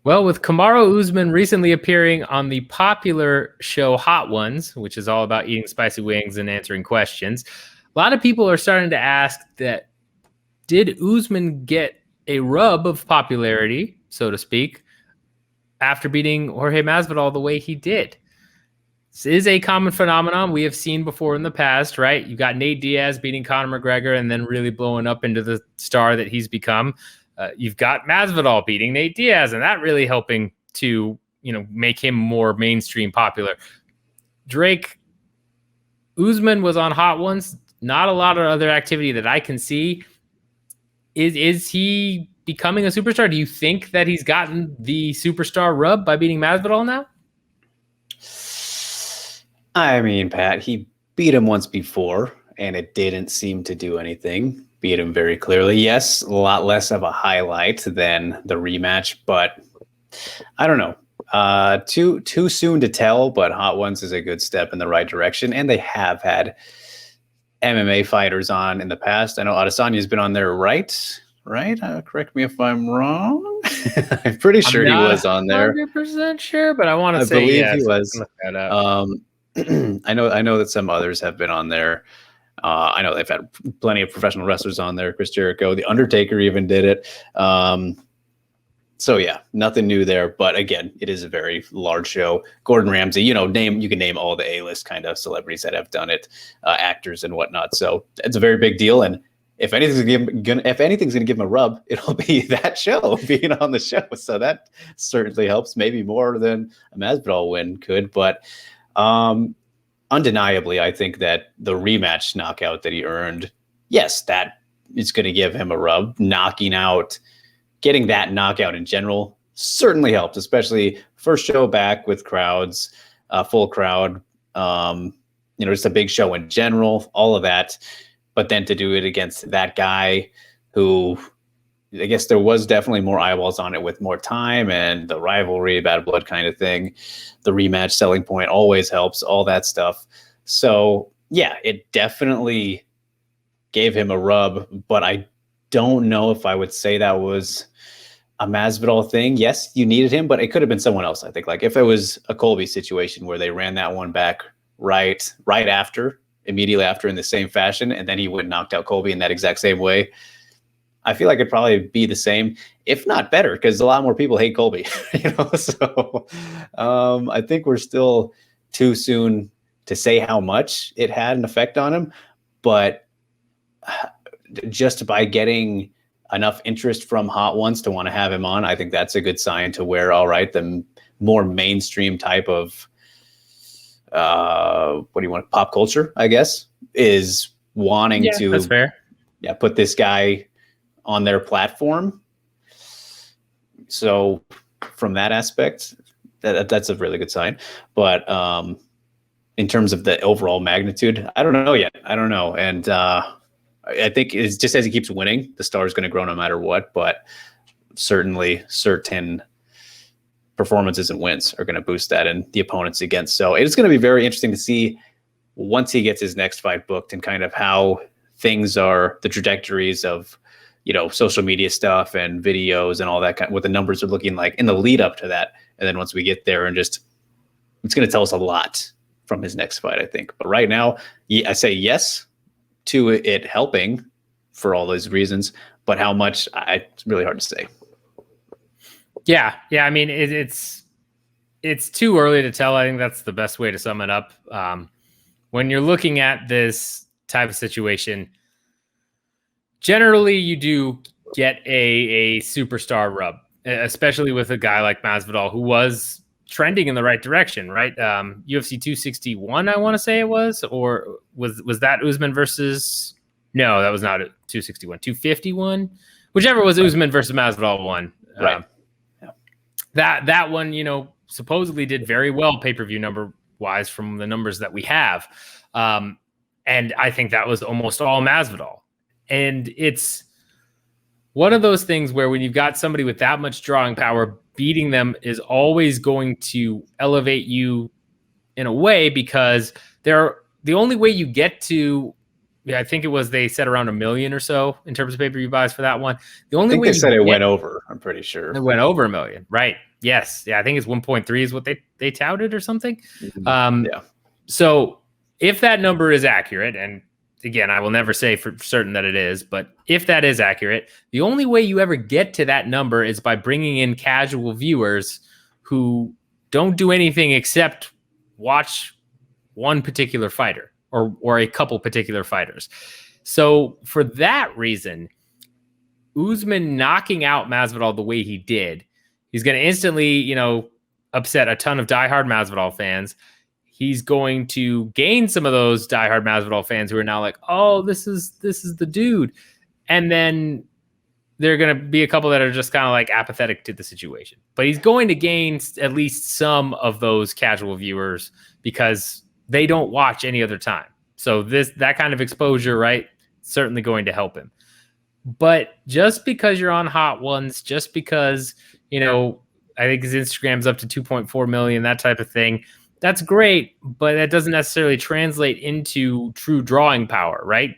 Well, with Kamaru Usman recently appearing on the popular show Hot Ones, which is all about eating spicy wings and answering questions, a lot of people are starting to ask that did Usman get a rub of popularity, so to speak, after beating Jorge Masvidal the way he did? This is a common phenomenon we have seen before in the past, right? You got Nate Diaz beating Conor McGregor and then really blowing up into the star that he's become. You've got Masvidal beating Nate Diaz, and that really helping to, make him more mainstream popular. Drake, Usman was on Hot Ones. Not a lot of other activity that I can see. Is he becoming a superstar? Do you think that he's gotten the superstar rub by beating Masvidal now? I mean, Pat, he beat him once before, and it didn't seem to do anything. Beat him very clearly. Yes, a lot less of a highlight than the rematch, but I don't know. Too soon to tell, but Hot Ones is a good step in the right direction, and they have had MMA fighters on in the past. I know Adesanya's been on there, right? Correct me if I'm wrong. I'm pretty sure he was on there. 100% sure, but I want to say believe yes. He was. I know that some others have been on there. I know they've had plenty of professional wrestlers on there. Chris Jericho, The Undertaker even did it. So yeah, nothing new there. But again, it is a very large show. Gordon Ramsay, you can name all the A-list kind of celebrities that have done it, actors and whatnot. So it's a very big deal. And if anything's gonna give him a rub, it'll be that show, being on the show. So that certainly helps, maybe more than a Masvidal win could. But undeniably, I think that the rematch knockout that he earned, yes, that is going to give him a rub. Getting that knockout in general certainly helped, especially first show back with crowds, full crowd, just a big show in general, all of that. But then to do it against that guy who, I guess there was definitely more eyeballs on it with more time and the rivalry, bad blood kind of thing. The rematch selling point always helps, all that stuff. So yeah, it definitely gave him a rub, but I don't know if I would say that was a Masvidal thing. Yes, you needed him, but it could have been someone else. I think, like if it was a Colby situation where they ran that one back right after, immediately after in the same fashion, and then he went and knocked out Colby in that exact same way, I feel like it'd probably be the same, if not better, because a lot more people hate Colby. So I think we're still too soon to say how much it had an effect on him, but just by getting enough interest from Hot Ones to want to have him on, I think that's a good sign to where, all right, the more mainstream type of pop culture, I guess, is wanting to. That's fair. Yeah, put this guy on their platform. So from that aspect, that's a really good sign. But in terms of the overall magnitude, I don't know yet. I don't know. And I think it's just as he keeps winning, the star is going to grow no matter what. But certainly certain performances and wins are going to boost that and the opponents against. So it's going to be very interesting to see once he gets his next fight booked and kind of how things are, the trajectories of, social media stuff and videos and all that what the numbers are looking like in the lead up to that. And then once we get there and it's going to tell us a lot from his next fight, I think. But right now, I say yes to it helping for all those reasons, but how much, it's really hard to say. Yeah. I mean, it's too early to tell. I think that's the best way to sum it up. When you're looking at this type of situation, generally you do get a superstar rub, especially with a guy like Masvidal, who was trending in the right direction, right? UFC 261, I want to say it was, or was that Usman versus? No, that was not 261, 251, whichever was Usman versus Masvidal one. Right. That one, supposedly did very well pay-per-view number wise from the numbers that we have. And I think that was almost all Masvidal. And it's one of those things where when you've got somebody with that much drawing power, beating them is always going to elevate you in a way, because the only way you get to I think it was, they said around 1 million or so in terms of pay-per-view buys for that one. The I only think way they said it went over. I'm pretty sure it went over 1 million, right? Yes, yeah, I think it's 1.3 is what they touted or something. Yeah. So if that number is accurate, and again, I will never say for certain that it is, but if that is accurate, the only way you ever get to that number is by bringing in casual viewers who don't do anything except watch one particular fighter or a couple particular fighters. So for that reason, Usman knocking out Masvidal the way he did, he's going to instantly, upset a ton of diehard Masvidal fans. He's going to gain some of those diehard Masvidal fans who are now like, "Oh, this is the dude," and then there are going to be a couple that are just kind of like apathetic to the situation. But he's going to gain at least some of those casual viewers because they don't watch any other time. So that kind of exposure, right, certainly going to help him. But just because you're on Hot Ones, just because, I think his Instagram's up to 2.4 million, that type of thing, that's great, but that doesn't necessarily translate into true drawing power, right?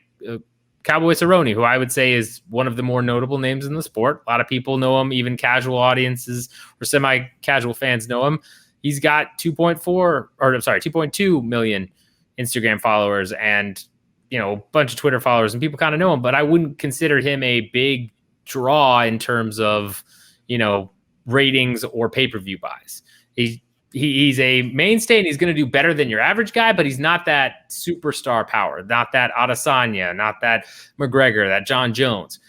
Cowboy Cerrone, who I would say is one of the more notable names in the sport. A lot of people know him, even casual audiences or semi-casual fans know him. He's got 2.2 million Instagram followers and, a bunch of Twitter followers, and people kind of know him, but I wouldn't consider him a big draw in terms of, ratings or pay-per-view buys. He's a mainstay and he's going to do better than your average guy, but he's not that superstar power, not that Adesanya, not that McGregor, that John Jones.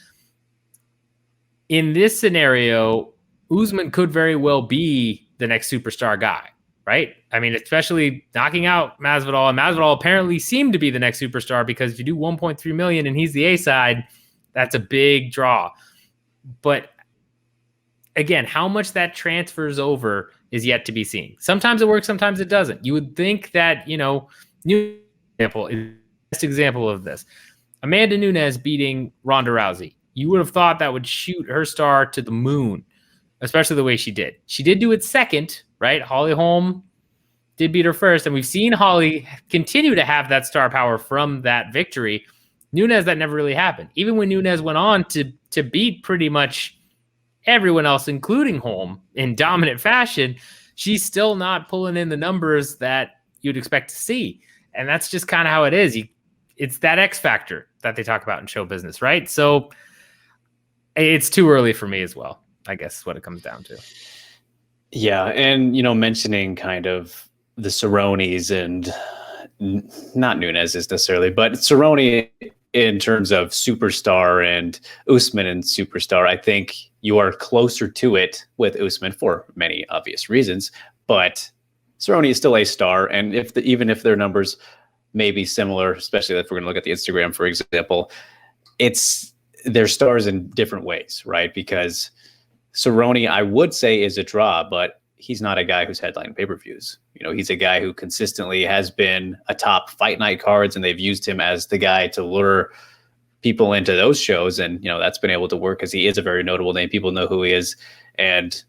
In this scenario, Usman could very well be the next superstar guy, right? I mean, especially knocking out Masvidal, and Masvidal apparently seemed to be the next superstar because if you do 1.3 million and he's the A side, that's a big draw. But again, how much that transfers over is yet to be seen. Sometimes it works, sometimes it doesn't. You would think that, new example is the best example of this. Amanda Nunes beating Ronda Rousey. You would have thought that would shoot her star to the moon, especially the way she did. She did do it second, right? Holly Holm did beat her first, and we've seen Holly continue to have that star power from that victory. Nunes, that never really happened. Even when Nunes went on to beat pretty much everyone else, including Holm, in dominant fashion, she's still not pulling in the numbers that you'd expect to see. And that's just kind of how it is. It's that X factor that they talk about in show business, right? So it's too early for me as well, I guess is what it comes down to. Yeah, and, mentioning kind of the Cerrones and not Nunes necessarily, but Cerrone in terms of superstar and Usman and superstar, I think you are closer to it with Usman for many obvious reasons, but Cerrone is still a star. And even if their numbers may be similar, especially if we're going to look at the Instagram, for example, they're stars in different ways, right? Because Cerrone, I would say, is a draw, but he's not a guy who's headlining pay-per-views. He's a guy who consistently has been a top fight night cards, and they've used him as the guy to lure people into those shows. And, that's been able to work because he is a very notable name. People know who he is. And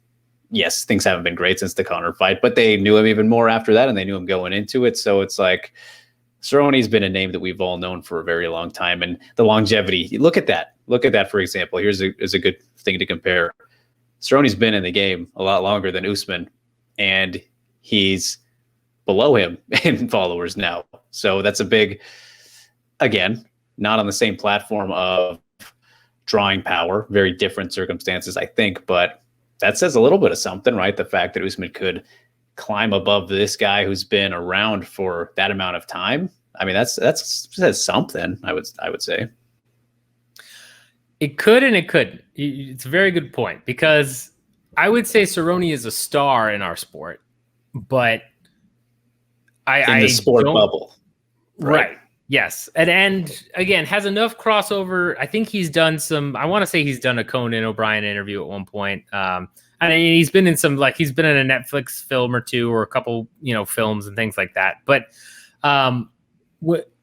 yes, things haven't been great since the Conor fight, but they knew him even more after that, and they knew him going into it. So it's like Cerrone's been a name that we've all known for a very long time. And the longevity, look at that. For example, here's a good thing to compare. Cerrone's been in the game a lot longer than Usman, and he's below him in followers now. So that's a big, again, not on the same platform of drawing power, very different circumstances, I think, but that says a little bit of something, right? The fact that Usman could climb above this guy who's been around for that amount of time. I mean, that says something, I would say. It could and it couldn't. It's a very good point, because I would say Cerrone is a star in our sport, but in the sport bubble. Right. Yes. And again, has enough crossover. I think he's done I want to say he's done a Conan O'Brien interview at one point. And he's been in he's been in a Netflix film or two, or a couple, films and things like that. But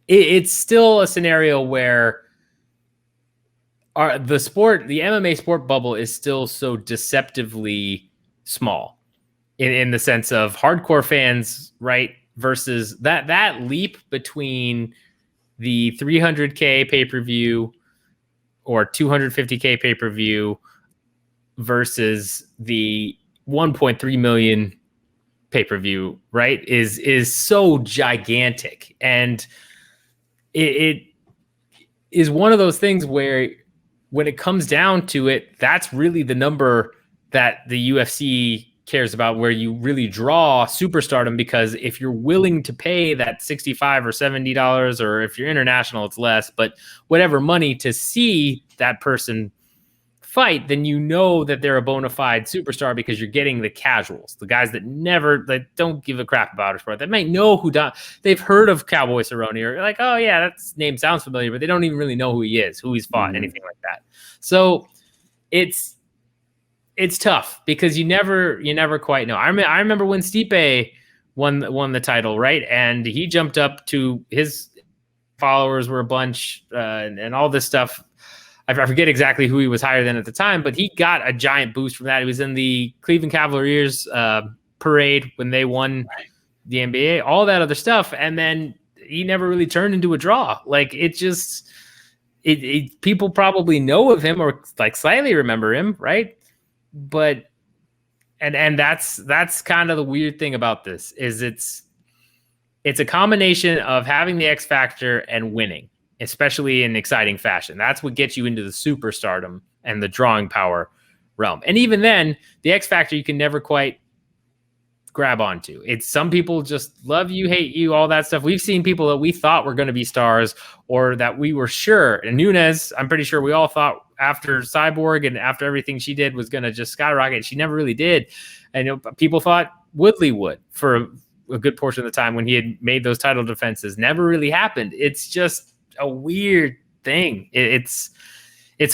it's still a scenario where the MMA sport bubble is still so deceptively small in the sense of hardcore fans, right? Versus that leap between the 300K pay-per-view or 250K pay-per-view versus the 1.3 million pay-per-view, right, is so gigantic. And it is one of those things where when it comes down to it, that's really the number that the UFC cares about, where you really draw superstardom, because if you're willing to pay that $65 or $70, or if you're international, it's less, but whatever money to see that person fight, then you know that they're a bona fide superstar, because you're getting the casuals, the guys that don't give a crap about a sport, that might know they've heard of Cowboy Cerrone, or like, oh yeah, that name sounds familiar, but they don't even really know who he is, who he's fought, anything like that. So it's tough, because you never quite know. I remember when Stipe won the title, right? And he jumped up to, his followers were a bunch, and all this stuff. I forget exactly who he was higher than at the time, but he got a giant boost from that. He was in the Cleveland Cavaliers parade when they won the NBA, all that other stuff, and then he never really turned into a draw. Like, people probably know of him, or like slightly remember him, right? But and that's kind of the weird thing about this, is it's a combination of having the X factor and winning, especially in exciting fashion. That's what gets you into the superstardom and the drawing power realm. And even then, the X factor you can never quite grab onto. It's some people just love you, hate you, all that stuff. We've seen people that we thought were going to be stars, or that we were sure. And Nunes, I'm pretty sure we all thought after Cyborg and after everything she did was going to just skyrocket. She never really did. And people thought Woodley would for a good portion of the time when he had made those title defenses. Never really happened. It's just a weird thing. It's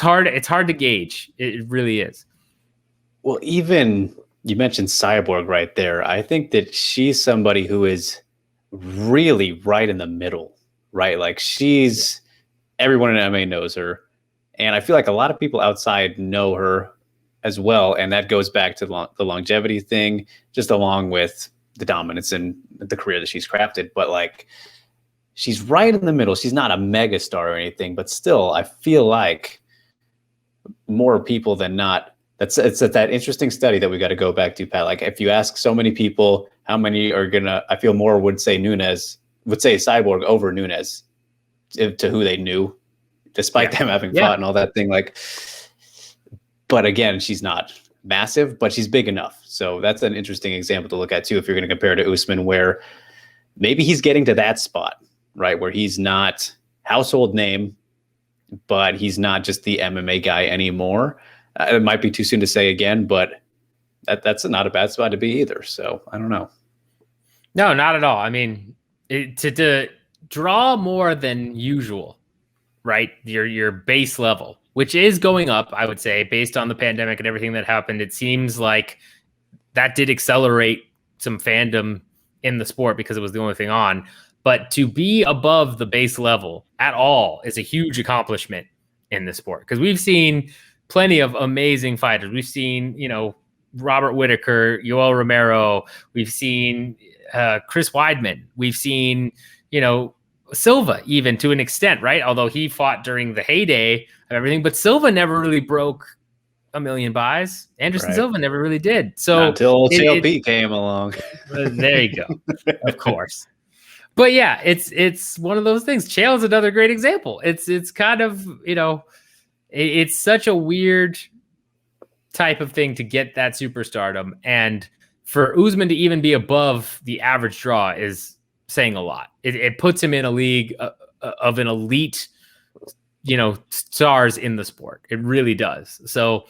hard to gauge. It really is. Well, even you mentioned Cyborg right there. I think that she's somebody who is really right in the middle, right? Like, everyone in MMA knows her. And I feel like a lot of people outside know her as well. And that goes back to the longevity thing, just along with the dominance and the career that she's crafted. But like, she's right in the middle. She's not a mega star or anything, but still, I feel like more people than not, it's that interesting study that we got to go back to, Pat. Like, if you ask so many people, how many are I feel more would say Cyborg over Nunes to who they knew, despite them having fought and all that thing. Like, but again, she's not massive, but she's big enough. So that's an interesting example to look at too, if you're going to compare to Usman, where maybe he's getting to that spot, right, where he's not household name, but he's not just the MMA guy anymore. It might be too soon to say again, but that's not a bad spot to be either. So I don't know. No, not at all. I mean, to draw more than usual, right? Your base level, which is going up, I would say, based on the pandemic and everything that happened. It seems like that did accelerate some fandom in the sport because it was the only thing on. But to be above the base level at all is a huge accomplishment in the sport, because we've seen plenty of amazing fighters. We've seen, Robert Whittaker, Yoel Romero. We've seen Chris Weidman. We've seen, Silva, even to an extent, right? Although he fought during the heyday of everything, but Silva never really broke 1 million buys. Anderson Silva never really did. So not until CLP came along. There you go. Of course. But yeah, it's one of those things. Chael's another great example. It's kind of, it's such a weird type of thing to get that superstardom. And for Usman to even be above the average draw is saying a lot. It puts him in a league of an elite, stars in the sport. It really does. So,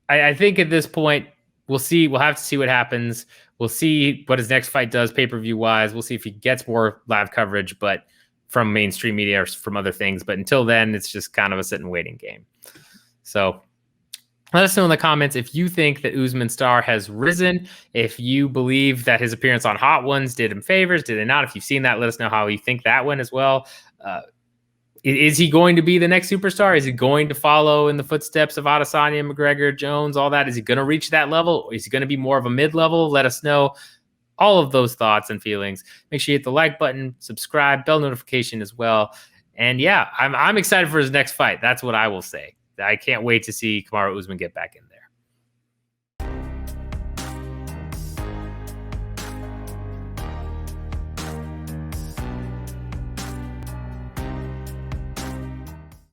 I think at this point, we'll see. We'll have to see what happens. We'll see what his next fight does pay-per-view wise. We'll see if he gets more live coverage, but from mainstream media or from other things. But until then, it's just kind of a sit and waiting game. So let us know in the comments if you think that Usman's star has risen, if you believe that his appearance on Hot Ones did him favors, did it not? If you've seen that, let us know how you think that went as well. Is he going to be the next superstar? Is he going to follow in the footsteps of Adesanya, McGregor, Jones, all that? Is he going to reach that level? Or is he going to be more of a mid-level? Let us know. all of those thoughts and feelings, make sure you hit the like button, subscribe, bell notification as well. And yeah, I'm excited for his next fight. That's what I will say. I can't wait to see Kamaru Usman get back in there.